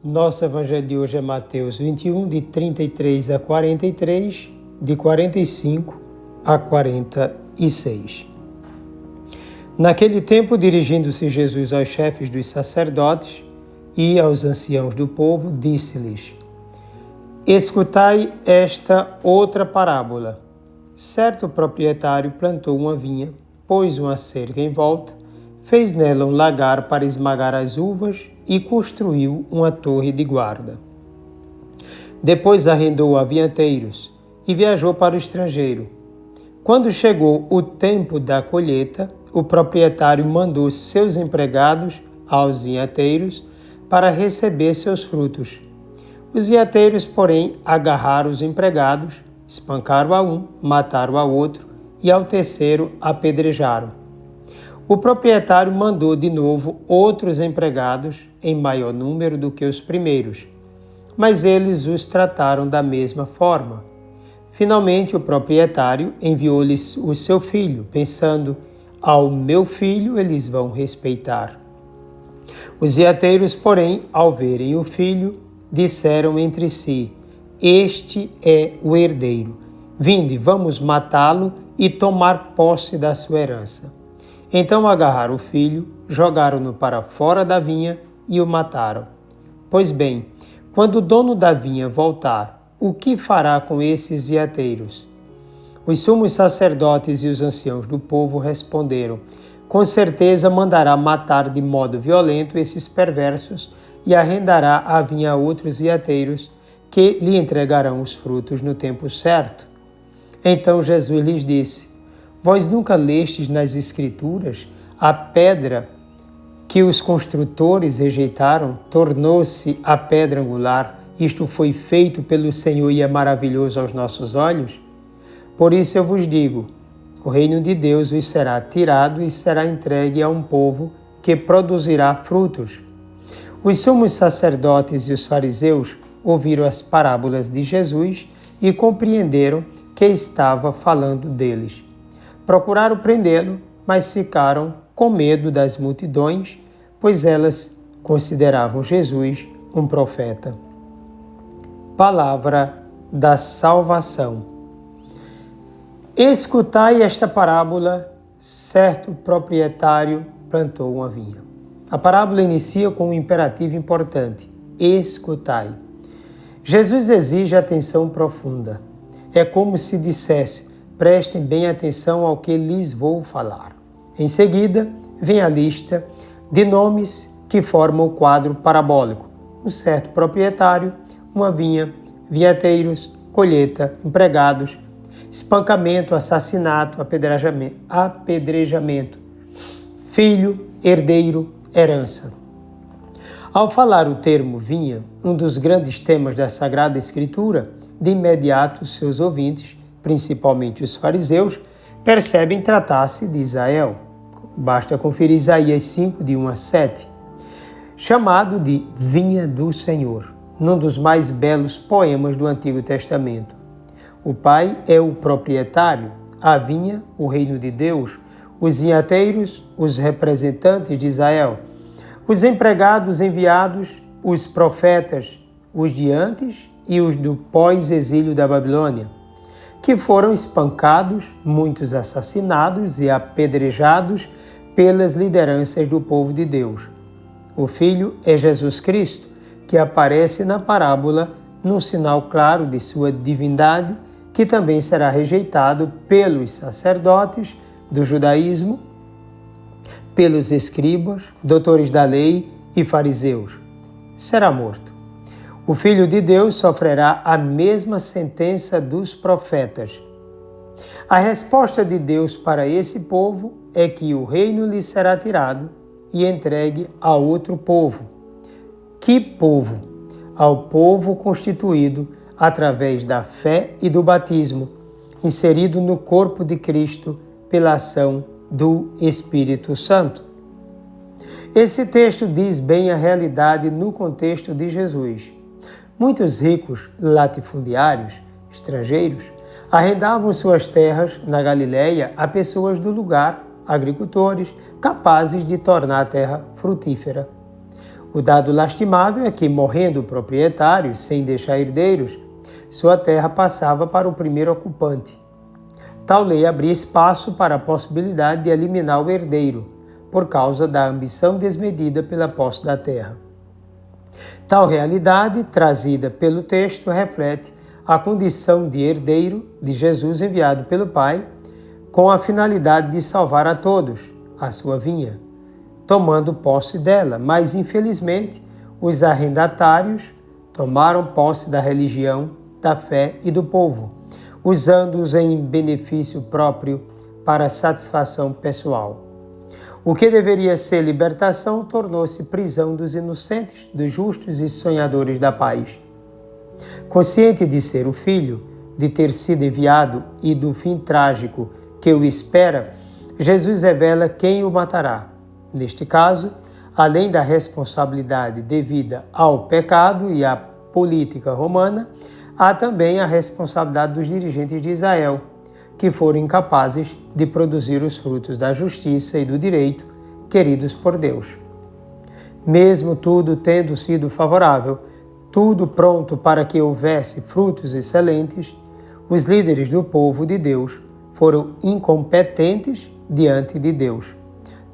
Nosso evangelho de hoje é Mateus 21, de 33 a 43, de 45 a 46. Naquele tempo, dirigindo-se Jesus aos chefes dos sacerdotes e aos anciãos do povo, disse-lhes: Escutai esta outra parábola. Certo proprietário plantou uma vinha, pôs uma cerca em volta, fez nela um lagar para esmagar as uvas e construiu uma torre de guarda. Depois arrendou a vinhateiros e viajou para o estrangeiro. Quando chegou o tempo da colheita, o proprietário mandou seus empregados aos vinhateiros para receber seus frutos. Os vinhateiros, porém, agarraram os empregados, espancaram a um, mataram a outro e ao terceiro apedrejaram. O proprietário mandou de novo outros empregados, em maior número do que os primeiros, mas eles os trataram da mesma forma. Finalmente, o proprietário enviou-lhes o seu filho, pensando: ao meu filho eles vão respeitar. Os vinhateiros, porém, ao verem o filho, disseram entre si: este é o herdeiro. Vinde, vamos matá-lo e tomar posse da sua herança. Então agarraram o filho, jogaram-no para fora da vinha e o mataram. Pois bem, quando o dono da vinha voltar, o que fará com esses vinhateiros? Os sumos sacerdotes e os anciãos do povo responderam: com certeza mandará matar de modo violento esses perversos e arrendará a vinha a outros vinhateiros, que lhe entregarão os frutos no tempo certo. Então Jesus lhes disse: vós nunca lestes nas Escrituras a pedra que os construtores rejeitaram, tornou-se a pedra angular. Isto foi feito pelo Senhor e é maravilhoso aos nossos olhos? Por isso eu vos digo, o reino de Deus vos será tirado e será entregue a um povo que produzirá frutos. Os sumos sacerdotes e os fariseus ouviram as parábolas de Jesus e compreenderam que estava falando deles. Procuraram prendê-lo, mas ficaram com medo das multidões, pois elas consideravam Jesus um profeta. Palavra da salvação. Escutai esta parábola: certo proprietário plantou uma vinha. A parábola inicia com um imperativo importante: escutai. Jesus exige atenção profunda. É como se dissesse: prestem bem atenção ao que lhes vou falar. Em seguida, vem a lista de nomes que formam o quadro parabólico: um certo proprietário, uma vinha, vinhateiros, colheita, empregados, espancamento, assassinato, apedrejamento, filho, herdeiro, herança. Ao falar o termo vinha, um dos grandes temas da Sagrada Escritura, de imediato seus ouvintes, principalmente os fariseus, percebem tratar-se de Israel. Basta conferir Isaías 5, de 1 a 7, chamado de Vinha do Senhor, num dos mais belos poemas do Antigo Testamento. O pai é o proprietário, a vinha, o reino de Deus, os vinhateiros, os representantes de Israel, os empregados enviados, os profetas, os de antes e os do pós-exílio da Babilônia, que foram espancados, muitos assassinados e apedrejados pelas lideranças do povo de Deus. O Filho é Jesus Cristo, que aparece na parábola num sinal claro de sua divindade, que também será rejeitado pelos sacerdotes do judaísmo, pelos escribas, doutores da lei e fariseus. Será morto. O Filho de Deus sofrerá a mesma sentença dos profetas. A resposta de Deus para esse povo é que o reino lhe será tirado e entregue a outro povo. Que povo? Ao povo constituído através da fé e do batismo, inserido no corpo de Cristo pela ação do Espírito Santo. Esse texto diz bem a realidade no contexto de Jesus. Muitos ricos latifundiários estrangeiros arrendavam suas terras na Galileia a pessoas do lugar, agricultores, capazes de tornar a terra frutífera. O dado lastimável é que, morrendo o proprietário, sem deixar herdeiros, sua terra passava para o primeiro ocupante. Tal lei abria espaço para a possibilidade de eliminar o herdeiro, por causa da ambição desmedida pela posse da terra. Tal realidade, trazida pelo texto, reflete a condição de herdeiro de Jesus enviado pelo Pai, com a finalidade de salvar a todos, a sua vinha, tomando posse dela. Mas, infelizmente, os arrendatários tomaram posse da religião, da fé e do povo, usando-os em benefício próprio para satisfação pessoal. O que deveria ser libertação tornou-se prisão dos inocentes, dos justos e sonhadores da paz. Consciente de ser o filho, de ter sido enviado e do fim trágico que o espera, Jesus revela quem o matará. Neste caso, além da responsabilidade devida ao pecado e à política romana, há também a responsabilidade dos dirigentes de Israel, que foram incapazes de produzir os frutos da justiça e do direito queridos por Deus. Mesmo tudo tendo sido favorável, tudo pronto para que houvesse frutos excelentes, os líderes do povo de Deus foram incompetentes diante de Deus,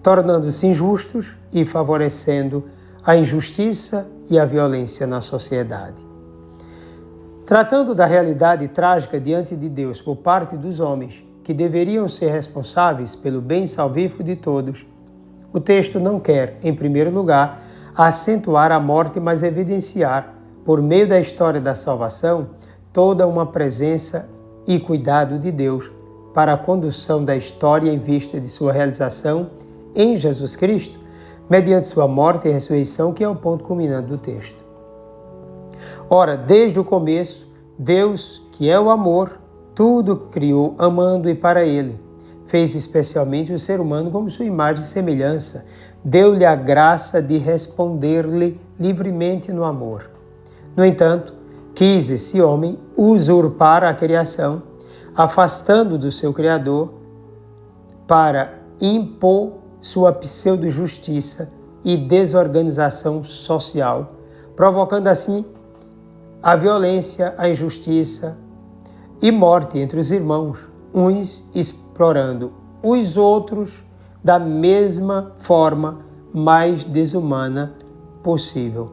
tornando-se injustos e favorecendo a injustiça e a violência na sociedade. Tratando da realidade trágica diante de Deus por parte dos homens, que deveriam ser responsáveis pelo bem salvífico de todos, o texto não quer, em primeiro lugar, acentuar a morte, mas evidenciar, por meio da história da salvação, toda uma presença e cuidado de Deus para a condução da história em vista de sua realização em Jesus Cristo, mediante sua morte e ressurreição, que é o ponto culminante do texto. Ora, desde o começo, Deus, que é o amor, tudo criou amando e para Ele. Fez especialmente o ser humano como sua imagem e semelhança. Deu-lhe a graça de responder-lhe livremente no amor. No entanto, quis esse homem usurpar a criação, afastando do seu Criador para impor sua pseudo-justiça e desorganização social, provocando assim a violência, a injustiça e morte entre os irmãos, uns explorando os outros da mesma forma mais desumana possível.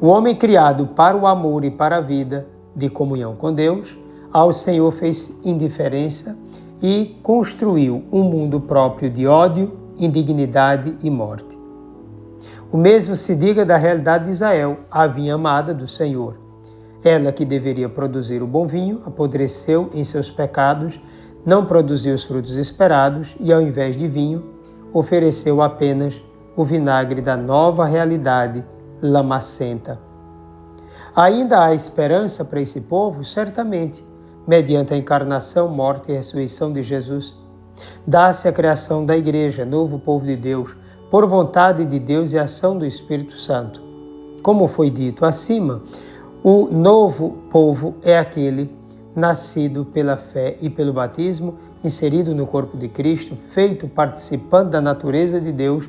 O homem criado para o amor e para a vida de comunhão com Deus, ao Senhor fez indiferença e construiu um mundo próprio de ódio, indignidade e morte. O mesmo se diga da realidade de Israel, a vinha amada do Senhor. Ela que deveria produzir o bom vinho, apodreceu em seus pecados, não produziu os frutos esperados e, ao invés de vinho, ofereceu apenas o vinagre da nova realidade lamacenta. Ainda há esperança para esse povo? Certamente, mediante a encarnação, morte e ressurreição de Jesus. Dá-se a criação da Igreja, novo povo de Deus, por vontade de Deus e ação do Espírito Santo. Como foi dito acima, o novo povo é aquele nascido pela fé e pelo batismo, inserido no corpo de Cristo, feito participante da natureza de Deus,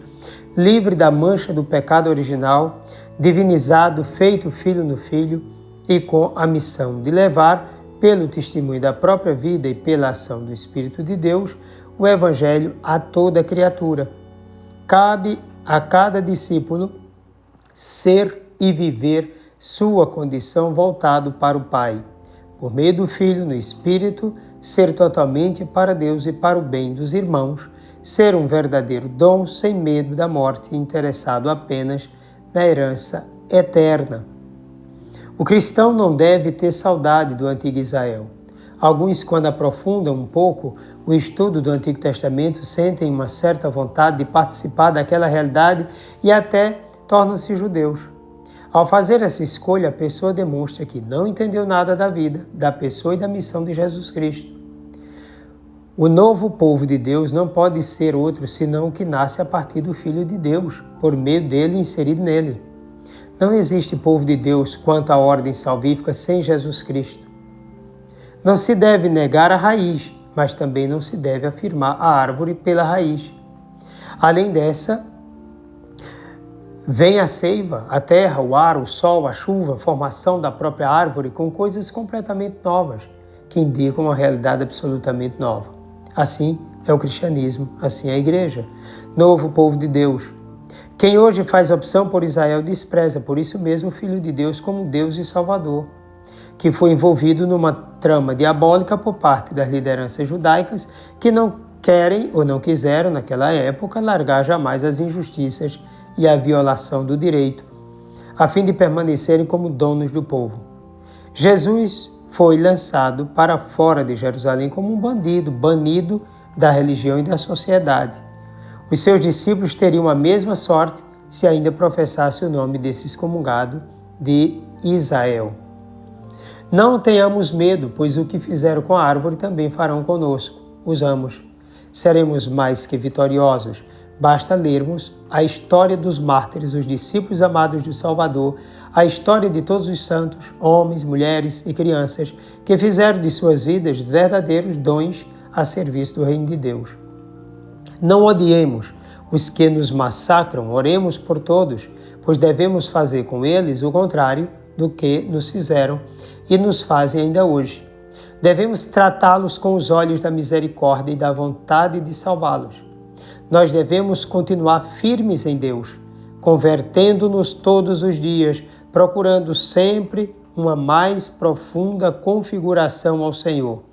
livre da mancha do pecado original, divinizado, feito filho no Filho e com a missão de levar, pelo testemunho da própria vida e pela ação do Espírito de Deus, o Evangelho a toda criatura. Cabe a cada discípulo ser e viver sua condição voltado para o Pai. Por meio do Filho, no Espírito, ser totalmente para Deus e para o bem dos irmãos, ser um verdadeiro dom sem medo da morte, interessado apenas na herança eterna. O cristão não deve ter saudade do antigo Israel. Alguns, quando aprofundam um pouco o estudo do Antigo Testamento, sentem uma certa vontade de participar daquela realidade e até tornam-se judeus. Ao fazer essa escolha, a pessoa demonstra que não entendeu nada da vida, da pessoa e da missão de Jesus Cristo. O novo povo de Deus não pode ser outro senão o que nasce a partir do Filho de Deus, por meio dele e inserido nele. Não existe povo de Deus quanto à ordem salvífica sem Jesus Cristo. Não se deve negar a raiz, mas também não se deve afirmar a árvore pela raiz. Além dessa, Vem a seiva, a terra, o ar, o sol, a chuva, a formação da própria árvore com coisas completamente novas, que indicam uma realidade absolutamente nova. Assim é o cristianismo, assim é a igreja, novo povo de Deus. Quem hoje faz opção por Israel despreza, por isso mesmo, o Filho de Deus como Deus e Salvador, que foi envolvido numa trama diabólica por parte das lideranças judaicas que não querem ou não quiseram, naquela época, largar jamais as injustiças e a violação do direito, a fim de permanecerem como donos do povo. Jesus foi lançado para fora de Jerusalém como um bandido, banido da religião e da sociedade. Os seus discípulos teriam a mesma sorte se ainda professasse o nome desse excomungado de Israel. Não tenhamos medo, pois o que fizeram com a árvore também farão conosco. Os amos. Seremos mais que vitoriosos. Basta lermos a história dos mártires, os discípulos amados do Salvador, a história de todos os santos, homens, mulheres e crianças, que fizeram de suas vidas verdadeiros dons a serviço do reino de Deus. Não odiemos os que nos massacram, oremos por todos, pois devemos fazer com eles o contrário do que nos fizeram e nos fazem ainda hoje. Devemos tratá-los com os olhos da misericórdia e da vontade de salvá-los. Nós devemos continuar firmes em Deus, convertendo-nos todos os dias, procurando sempre uma mais profunda configuração ao Senhor,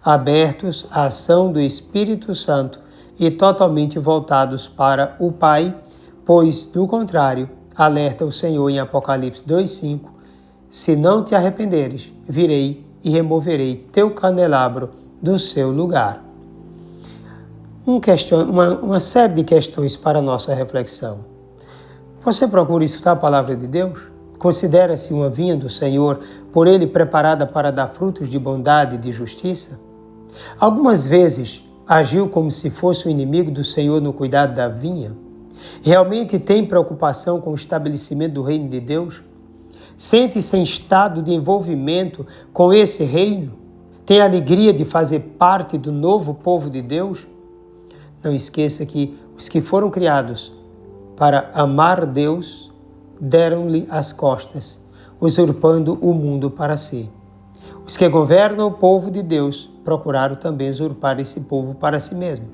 abertos à ação do Espírito Santo e totalmente voltados para o Pai, pois, do contrário, alerta o Senhor em Apocalipse 2,5, se não te arrependeres, virei e removerei teu candelabro do seu lugar. Uma série de questões para a nossa reflexão. Você procura escutar a palavra de Deus? Considera-se uma vinha do Senhor, por Ele preparada para dar frutos de bondade e de justiça? Algumas vezes agiu como se fosse o inimigo do Senhor no cuidado da vinha? Realmente tem preocupação com o estabelecimento do reino de Deus? Sente-se em estado de envolvimento com esse reino? Tem alegria de fazer parte do novo povo de Deus? Não esqueça que os que foram criados para amar Deus deram-lhe as costas, usurpando o mundo para si. Os que governam o povo de Deus procuraram também usurpar esse povo para si mesmos.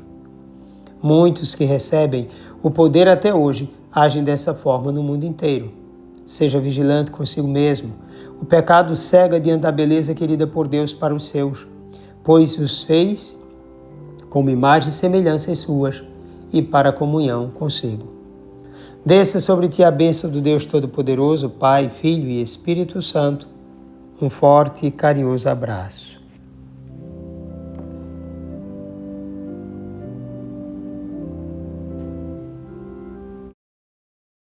Muitos que recebem o poder até hoje agem dessa forma no mundo inteiro. Seja vigilante consigo mesmo. O pecado cega diante da beleza querida por Deus para os seus, pois os fez como imagem e semelhanças suas e para a comunhão consigo. Desça sobre ti a bênção do Deus Todo-Poderoso, Pai, Filho e Espírito Santo. Um forte e carinhoso abraço.